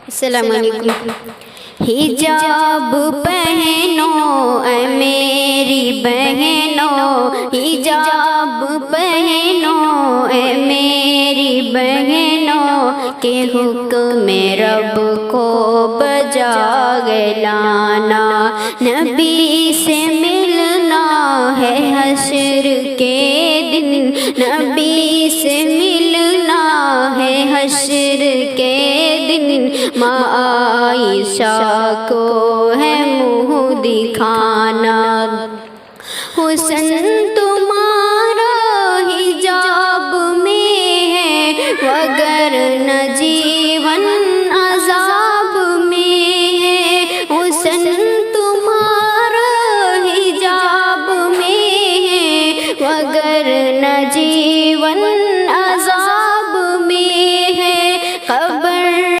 السلام علیکم۔ حجاب پہنو اے میری بہنوں، حجاب پہنو اے میری بہنوں، کہ حکم رب کو بجا لانا، نبی سے ملنا ہے حشر کے دن، نبی سے ملنا ہے حشر کے دن، ماں عائشہ کو ہے منہ دکھانا، حسن تمہارا حجاب میں ہے وگرنہ جی